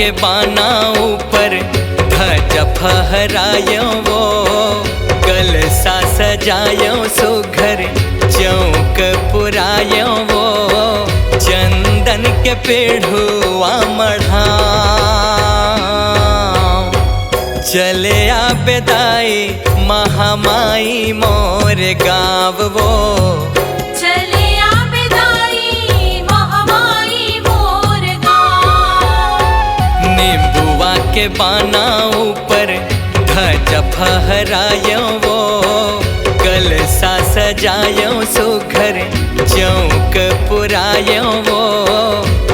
के बाना ऊपर ध्वज फहरायो वो, कलसा सजायो सुघर चौक पुरायो वो, चंदन के पेढ़ुआ मढ़ा चले आ बेदाई महामाई मोर गाँव वो। चले आ बेदाई महामाई मोर गाँव। नींबुआ के बाना ऊपर ध्वज फहरायो वो, कलसा सजायो सुघर चौक पुरायो वो,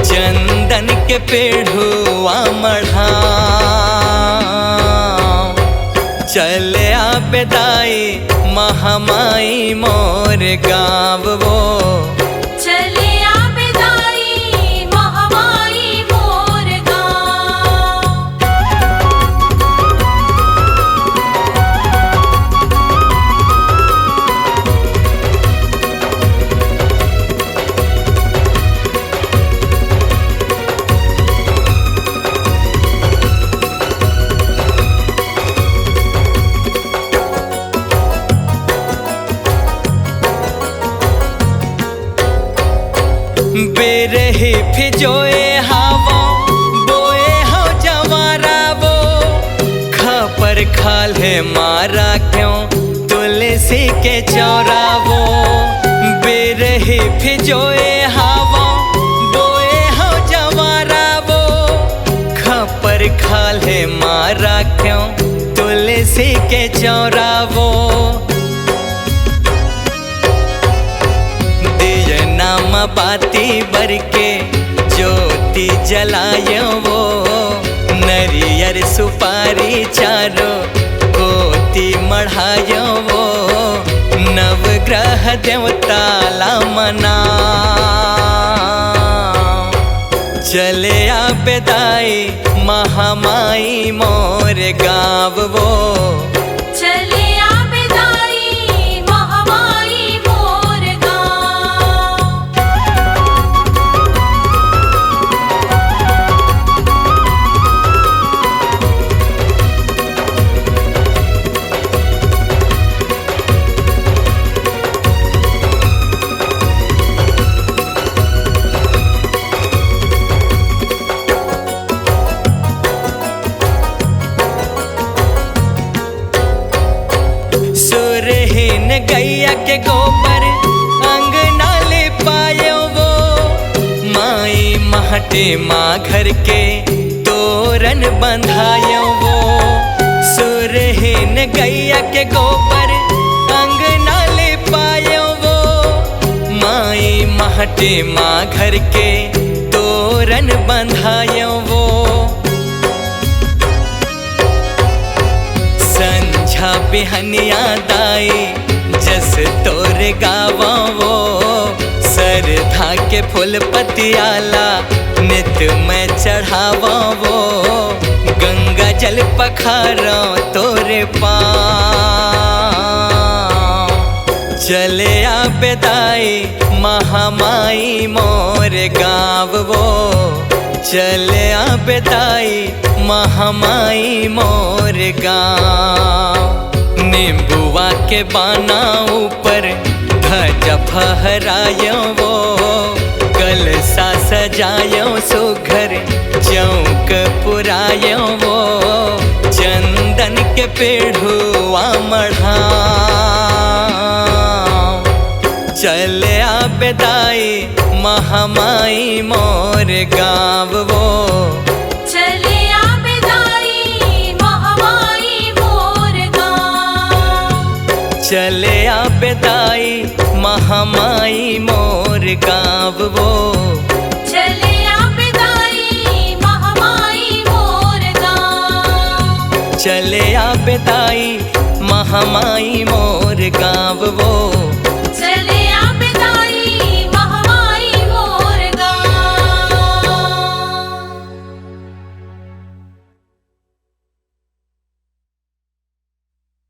चंदन के पेढ़ुआ मढ़ा चले आ बेदाई महामाई मोर गाँव वो। चले आ बेदाई महामाई मोर गाँव। बेरही फिजोए हवा बोए हो जवारा वो, खपर खाले मारा क्यों तुलसी के चौरा वो। बेरही फिजोए हवा बोए हो जवारा वो, खपर खाले मारा क्यों तुलसी के चौरा वो। बाती बर के ज्योति जलायो वो, नरियर सुपारी चारो कोती मढ़ायो वो, नवग्रह देवता ला मना चले आ बेदाई महामाई मोर गाँव वो। चले आ बेदाई महामाई मोर गाँव। सुरहीन गैया के गोबर अंगना ले पायो वो, माई महटे माँ घर के तोरन बंधायो वो। सुरहीन गैया के गोबर अंगना ले पायो वो, माई महटे माँ घर के तोरन बंधायो वो। संझा बिहनिया दाई जस तोरे गावा वो, सरधा के फूल पतियाला नित में चढ़ावा वो, गंगा जल पखारो तोरे पाँव चले आ बेदाई महामाई मोर गाँव वो। चले आ बेदाई महामाई मोर गाँव। नींबुआ के बाना ऊपर ध्वज फहरायो वो, कलसा सजायो सुघर चौक पुरायो वो, चंदन के पेढ़ुआ मढ़ा चले आ बेदाई महामाई मोर गाँव वो। चले आ बेदाई महामाई मोर गाँव। चले आ बेदाई महामाई मोर गाँव वो। चले आ बेदाई महामाई मोर गाँव। चले आ बेदाई महामाई मोर गाँव वो।